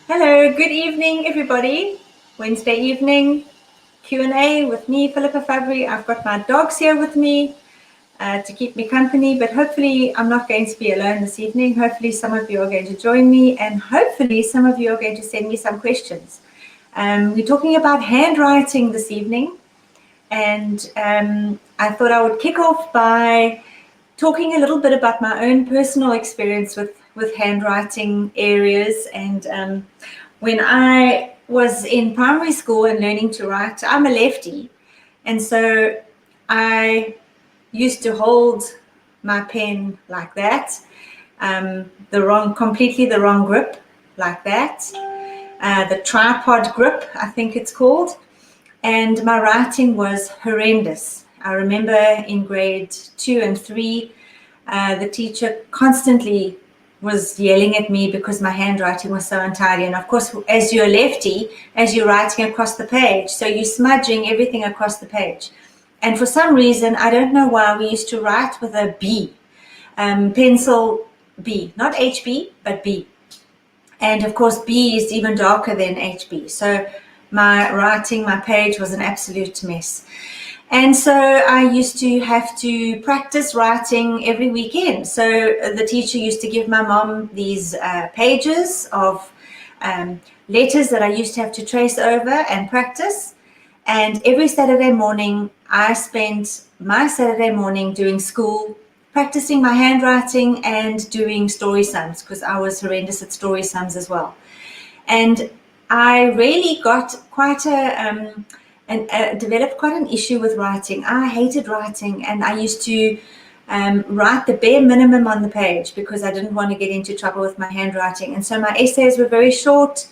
Hello, good evening, everybody. Wednesday evening Q&A with me, Philippa Fabbri. I've got my dogs here with me to keep me company, but hopefully I'm not going to be alone this evening. Hopefully some of you are going to join me, and hopefully some of you are going to send me some questions. We're talking about handwriting this evening, and I thought I would kick off by talking a little bit about my own personal experience with handwriting areas. And when I was in primary school and learning to write, I'm a lefty, and so I used to hold my pen like that, completely the wrong grip, like that, the tripod grip, I think it's called, and my writing was horrendous. I remember in grade 2 and 3, the teacher constantly was yelling at me because my handwriting was so untidy. And of course, as you're a lefty, as you're writing across the page, so you're smudging everything across the page. And for some reason, I don't know why, we used to write with a B, pencil B, not HB, but B. And of course, B is even darker than HB. So my page was an absolute mess. And so I used to have to practice writing every weekend. So the teacher used to give my mom these pages of letters that I used to have to trace over and practice. And every Saturday morning, I spent my Saturday morning doing school, practicing my handwriting and doing story sums, because I was horrendous at story sums as well. And I really got quite developed quite an issue with writing. I hated writing, and I used to write the bare minimum on the page because I didn't want to get into trouble with my handwriting. And so my essays were very short.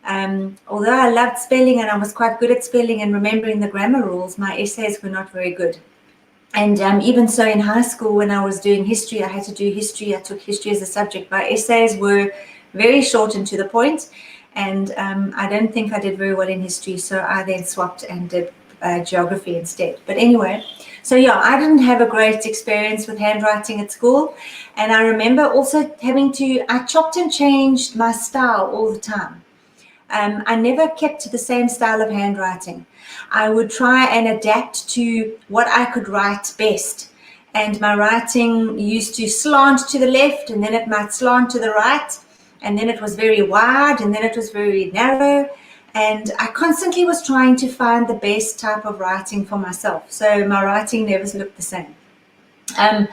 Although I loved spelling and I was quite good at spelling and remembering the grammar rules, my essays were not very good. And even so, in high school, when I was doing history, I had to do history. I took history as a subject. My essays were very short and to the point. And I don't think I did very well in history, so I then swapped and did geography instead. But anyway, so yeah, I didn't have a great experience with handwriting at school. And I remember also I chopped and changed my style all the time. I never kept the same style of handwriting. I would try and adapt to what I could write best. And my writing used to slant to the left, and then it might slant to the right. And then it was very wide, and then it was very narrow. And I constantly was trying to find the best type of writing for myself. So my writing never looked the same. So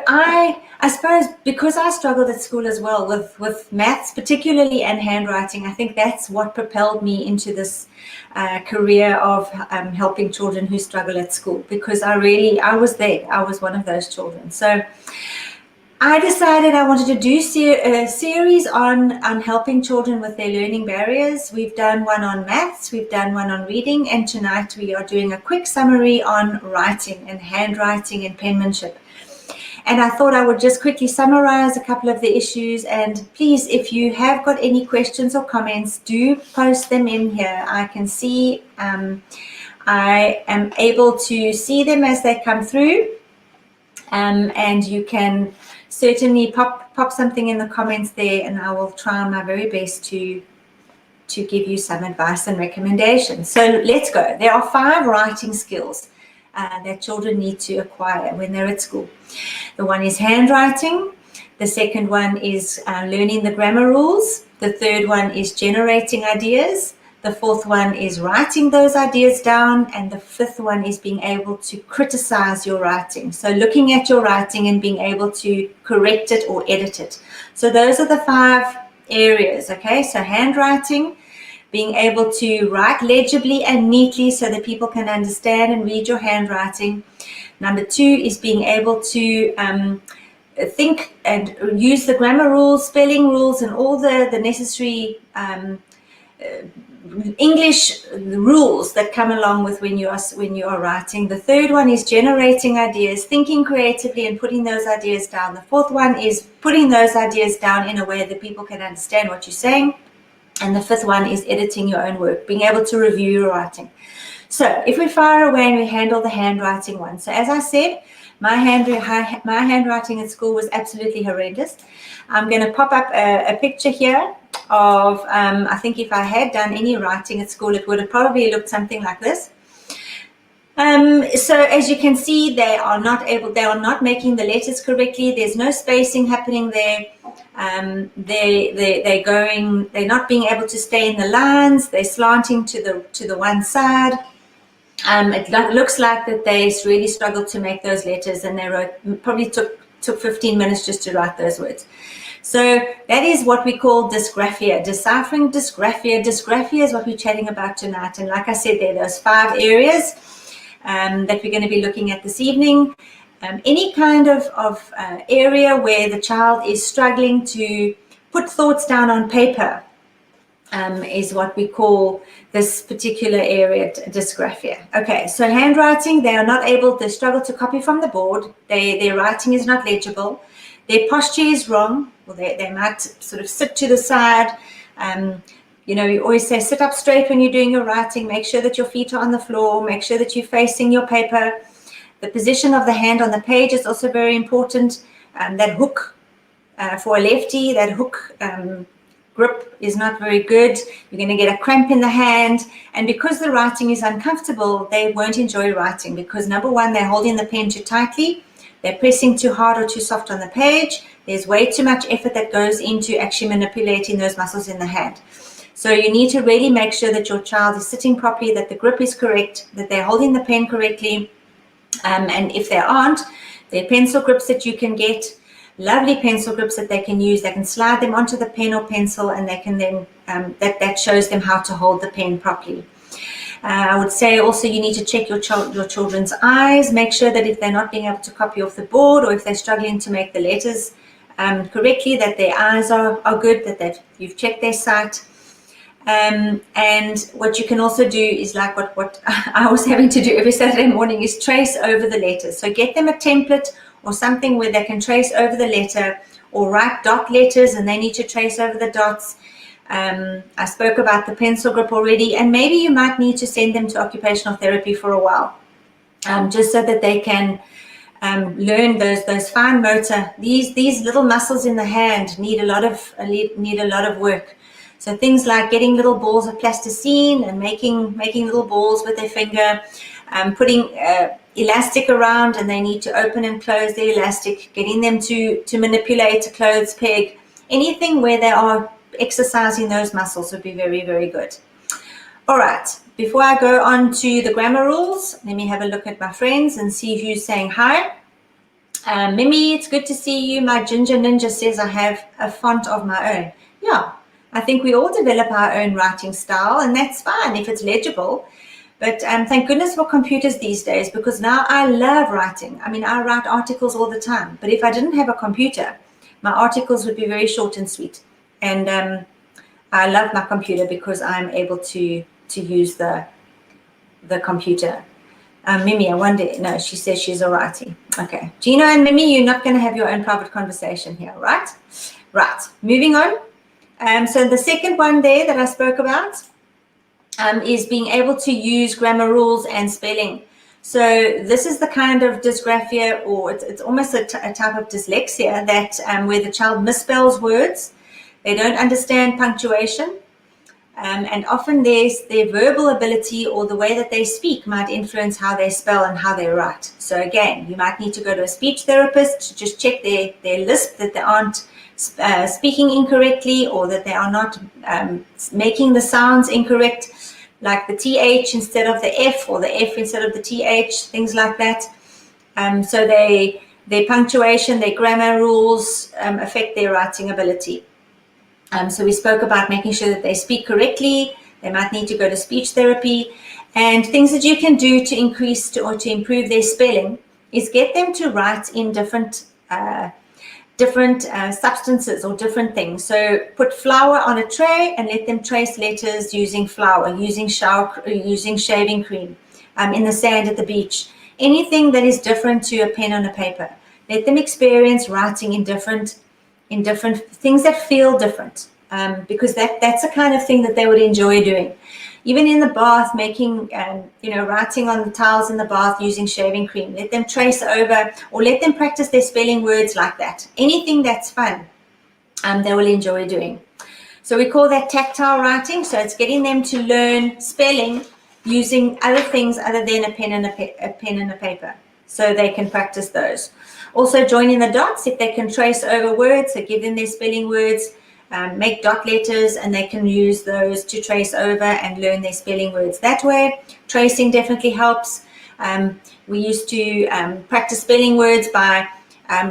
I suppose because I struggled at school as well with maths particularly and handwriting, I think that's what propelled me into this career of helping children who struggle at school, because I was there. I was one of those children. So I decided I wanted to do a series on helping children with their learning barriers. We've done one on maths, we've done one on reading, and tonight we are doing a quick summary on writing and handwriting and penmanship. And I thought I would just quickly summarize a couple of the issues. And please, if you have got any questions or comments, do post them in here. I can see, I am able to see them as they come through. And you can certainly pop something in the comments there, and I will try my very best to give you some advice and recommendations. So let's go. There are 5 writing skills that children need to acquire when they're at school. The one is handwriting. The second one is learning the grammar rules. The third one is generating ideas. The fourth one is writing those ideas down. And the fifth one is being able to criticize your writing. So looking at your writing and being able to correct it or edit it. So those are the 5 areas, okay? So handwriting, being able to write legibly and neatly so that people can understand and read your handwriting. Number 2 is being able to think and use the grammar rules, spelling rules, and all the necessary English rules that come along with when you are writing. The third one is generating ideas, thinking creatively and putting those ideas down. The fourth one is putting those ideas down in a way that people can understand what you're saying. And the fifth one is editing your own work, being able to review your writing. So if we fire away and we handle the handwriting one. So as I said, My handwriting at school was absolutely horrendous. I'm going to pop up a picture here of, I think if I had done any writing at school, it would have probably looked something like this. So as you can see, they are not making the letters correctly. There's no spacing happening there. They're not being able to stay in the lines. They're slanting to the one side. It looks like that they really struggled to make those letters, and they probably took 15 minutes just to write those words. So that is what we call dysgraphia, deciphering dysgraphia. Dysgraphia is what we're chatting about tonight. And like I said, there are those 5 areas that we're going to be looking at this evening. Any kind of area where the child is struggling to put thoughts down on paper is what we call this particular area, dysgraphia. Okay, so handwriting, they struggle to copy from the board. Their writing is not legible. Their posture is wrong. Well, they might sort of sit to the side. We always say sit up straight when you're doing your writing. Make sure that your feet are on the floor. Make sure that you're facing your paper. The position of the hand on the page is also very important. That hook for a lefty, that hook grip is not very good. You're going to get a cramp in the hand. And because the writing is uncomfortable, they won't enjoy writing because, number one, they're holding the pen too tightly. They're pressing too hard or too soft on the page. There's way too much effort that goes into actually manipulating those muscles in the hand. So you need to really make sure that your child is sitting properly, that the grip is correct, that they're holding the pen correctly. And if they aren't, there are pencil grips that you can get, lovely pencil grips that they can use. They can slide them onto the pen or pencil, and they can then, that shows them how to hold the pen properly. I would say also you need to check your children's eyes. Make sure that if they're not being able to copy off the board, or if they're struggling to make the letters correctly, that their eyes are good, that you've checked their sight. And what you can also do is like what I was having to do every Saturday morning is trace over the letters. So get them a template or something where they can trace over the letter, or write dot letters and they need to trace over the dots. I spoke about the pencil grip already, and maybe you might need to send them to occupational therapy for a while, just so that they can learn those fine motor. These little muscles in the hand need a lot of work. So things like getting little balls of plasticine and making little balls with their finger, putting elastic around, and they need to open and close the elastic, getting them to manipulate a clothes peg. Anything where they are exercising those muscles would be very, very good. All right, before I go on to the grammar rules, let me have a look at my friends and see who's saying hi. Mimi, it's good to see you. My Ginger Ninja says I have a font of my own. Yeah, I think we all develop our own writing style, and that's fine if it's legible. But thank goodness for computers these days, because now I love writing. I mean, I write articles all the time, but if I didn't have a computer, my articles would be very short and sweet. And I love my computer because I'm able to use the computer. Mimi, I wonder, no, she says she's a righty. Okay. Gina and Mimi, you're not going to have your own private conversation here, right? Right. Moving on. So the second one there that I spoke about is being able to use grammar rules and spelling. So this is the kind of dysgraphia, or it's almost a type of dyslexia that where the child misspells words. They don't understand punctuation. And often their verbal ability or the way that they speak might influence how they spell and how they write. So again, you might need to go to a speech therapist to just check their lisp, that they aren't speaking incorrectly, or that they are not making the sounds incorrect, like the TH instead of the F, or the F instead of the TH, things like that. So their punctuation, their grammar rules affect their writing ability. So we spoke about making sure that they speak correctly. They might need to go to speech therapy. And things that you can do to increase or to improve their spelling is get them to write in different substances or different things. So put flour on a tray and let them trace letters using flour, using shaving cream, in the sand at the beach. Anything that is different to a pen on a paper. Let them experience writing in different things that feel different, because that's the kind of thing that they would enjoy doing. Even in the bath, making, writing on the tiles in the bath using shaving cream. Let them trace over, or let them practice their spelling words like that. Anything that's fun, they will enjoy doing. So we call that tactile writing. So it's getting them to learn spelling using other things other than a pen and a paper, so they can practice those. Also joining the dots, if they can trace over words, so give them their spelling words, make dot letters, and they can use those to trace over and learn their spelling words that way. Tracing definitely helps. We used to practice spelling words by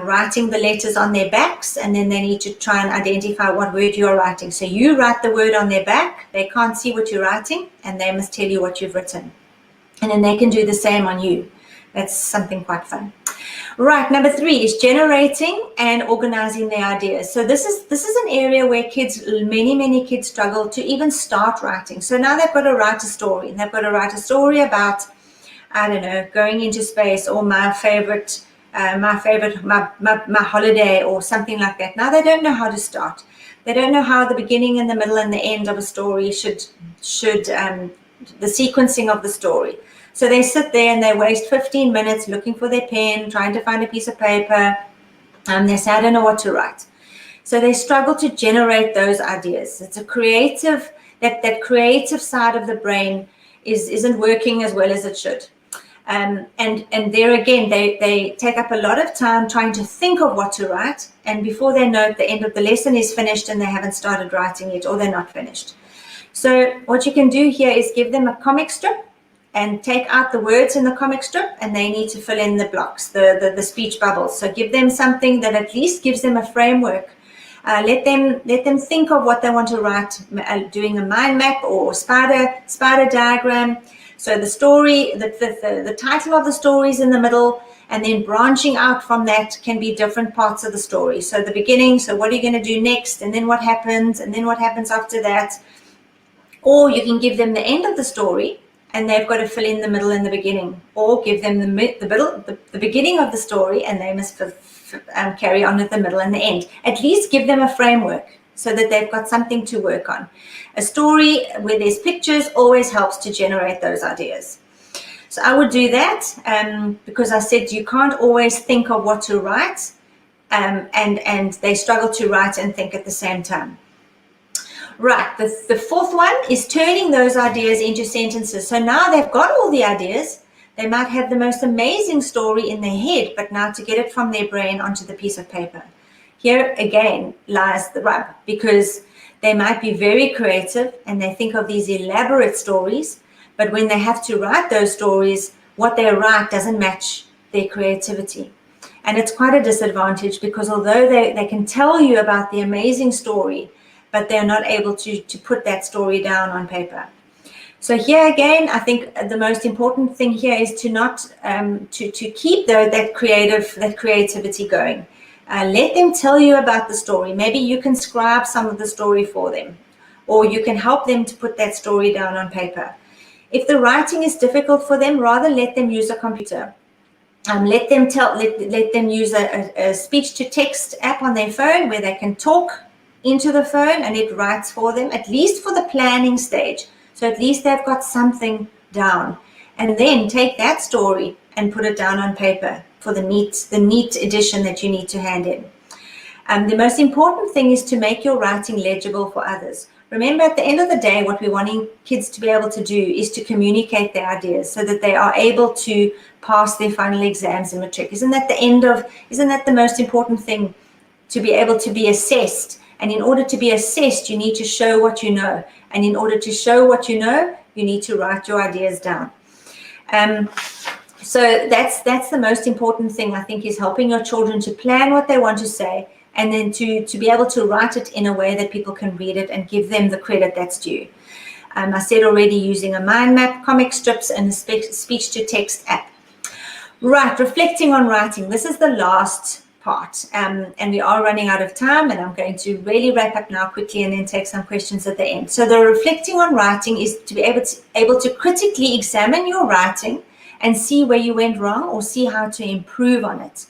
writing the letters on their backs, and then they need to try and identify what word you're writing. So you write the word on their back, they can't see what you're writing, and they must tell you what you've written. And then they can do the same on you. That's something quite fun. Right, number 3 is generating and organizing their ideas. So this is an area where many kids struggle to even start writing. So now they've got to write a story, and they've got to write a story about, I don't know, going into space, or my holiday, or something like that. Now they don't know how to start. They don't know how the beginning and the middle and the end of a story should the sequencing of the story. So they sit there and they waste 15 minutes looking for their pen, trying to find a piece of paper. They say, I don't know what to write. So they struggle to generate those ideas. It's a creative, that creative side of the brain isn't working as well as it should. And there again, they take up a lot of time trying to think of what to write. And before they know it, the end of the lesson is finished and they haven't started writing yet, or they're not finished. So what you can do here is give them a comic strip and take out the words in the comic strip, and they need to fill in the blocks, the speech bubbles. So give them something that at least gives them a framework. Let them think of what they want to write, doing a mind map or spider diagram. So the story, the title of the story is in the middle, and then branching out from that can be different parts of the story. So the beginning, so what are you going to do next, and then what happens, and then what happens after that. Or you can give them the end of the story, and they've got to fill in the middle and the beginning. Or give them the beginning of the story, and they must carry on with the middle and the end. At least give them a framework so that they've got something to work on. A story where there's pictures always helps to generate those ideas. So I would do that because I said you can't always think of what to write, and they struggle to write and think at the same time. Right, the fourth one is turning those ideas into sentences. So now they've got all the ideas. They might have the most amazing story in their head, but now to get it from their brain onto the piece of paper. Here again lies the rub, because they might be very creative and they think of these elaborate stories, but when they have to write those stories, what they write doesn't match their creativity. And it's quite a disadvantage, because although they can tell you about the amazing story, but they're not able to put that story down on paper. So here again, I think the most important thing here is to not to keep that creativity going. Let them tell you about the story. Maybe you can scribe some of the story for them, or you can help them to put that story down on paper. If the writing is difficult for them, rather let them use a computer. Let them use a speech-to-text app on their phone where they can talk into the phone and it writes for them, at least for the planning stage. So at least they've got something down, and then take that story and put it down on paper for the neat edition that you need to hand in. The most important thing is to make your writing legible for others. Remember, at the end of the day, what we're wanting kids to be able to do is to communicate their ideas so that they are able to pass their final exams in matric. Isn't that the most important thing? To be able to be assessed. And in order to be assessed, you need to show what you know. And in order to show what you know, you need to write your ideas down. So that's the most important thing, I think, is helping your children to plan what they want to say, and then to be able to write it in a way that people can read it and give them the credit that's due. I said already, using a mind map, comic strips, and a speech-to-text app. Right, reflecting on writing. This is the last part, and we are running out of time, and I'm going to really wrap up now quickly and then take some questions at the end. So the reflecting on writing is to be able to critically examine your writing and see where you went wrong, or see how to improve on it.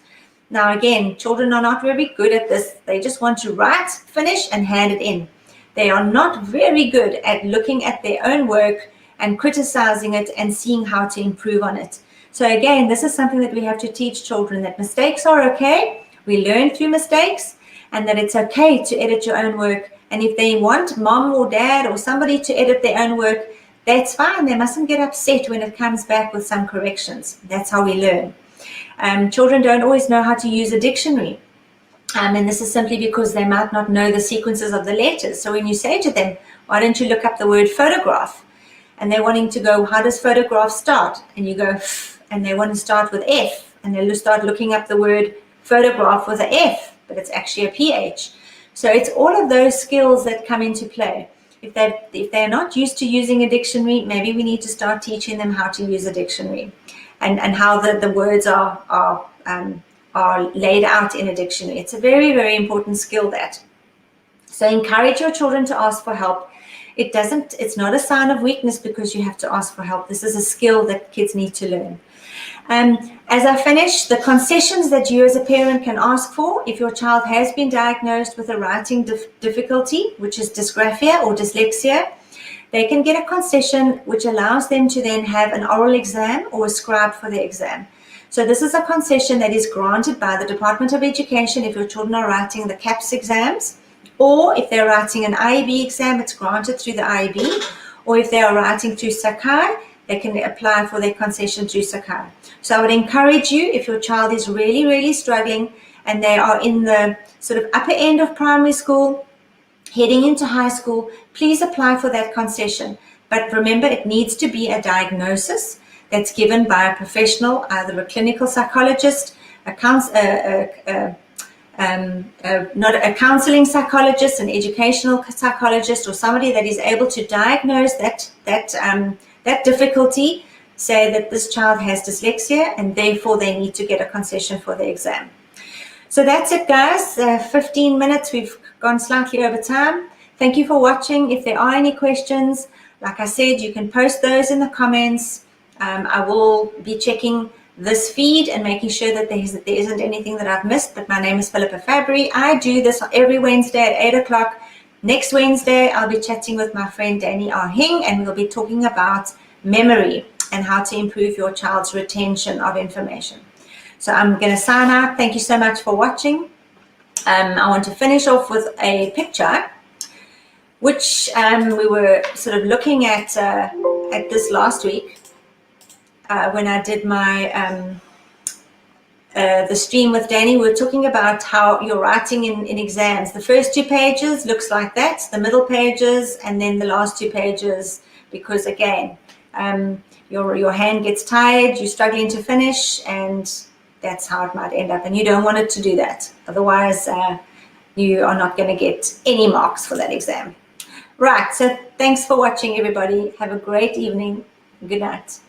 Now again, children are not very good at this. They just want to write, finish, and hand it in. They are not very good at looking at their own work and criticizing it and seeing how to improve on it. So again, this is something that we have to teach children, that mistakes are okay. We learn through mistakes, and that it's okay to edit your own work. And if they want mom or dad or somebody to edit their own work, that's fine. They mustn't get upset when it comes back with some corrections. That's how we learn. Children don't always know how to use a dictionary. And this is simply because they might not know the sequences of the letters. So when you say to them, why don't you look up the word photograph? And they're wanting to go, how does photograph start? And you go, F, and they want to start with F. And they'll start looking up the word photograph with an F, but it's actually a PH. So it's all of those skills that come into play. If they're not used to using a dictionary, maybe we need to start teaching them how to use a dictionary, and how the words are laid out in a dictionary. It's a very, very important skill, that. So encourage your children to ask for help. It's not a sign of weakness because you have to ask for help. This is a skill that kids need to learn. As I finish, the concessions that you as a parent can ask for if your child has been diagnosed with a writing difficulty, which is dysgraphia or dyslexia, they can get a concession which allows them to then have an oral exam or a scribe for the exam. So this is a concession that is granted by the Department of Education if your children are writing the CAPS exams, or if they're writing an IEB exam, it's granted through the IEB, or if they are writing through Sakai, they can apply for their concession through Sakai. So I would encourage you, if your child is really, really struggling and they are in the sort of upper end of primary school, heading into high school, please apply for that concession. But remember, it needs to be a diagnosis that's given by a professional, either a clinical psychologist, not a counseling psychologist, an educational psychologist, or somebody that is able to diagnose that difficulty, say that this child has dyslexia and therefore they need to get a concession for the exam. So that's it, guys. 15 minutes. We've gone slightly over time. Thank you for watching. If there are any questions, like I said, you can post those in the comments. I will be checking this feed and making sure that there isn't anything that I've missed. But my name is Philippa Fabbri. I do this every Wednesday at 8 o'clock. Next Wednesday, I'll be chatting with my friend Danny Ahing, and we'll be talking about memory and how to improve your child's retention of information. So I'm going to sign out. Thank you so much for watching. I want to finish off with a picture, which we were sort of looking at this last week when I did my the stream with Danny. We were talking about how you're writing in exams. The first 2 pages looks like that, the middle pages, and then the last 2 pages, because again, your hand gets tired, you're struggling to finish, and that's how it might end up. And you don't want it to do that. Otherwise, you are not going to get any marks for that exam. Right, so thanks for watching, everybody. Have a great evening. Good night.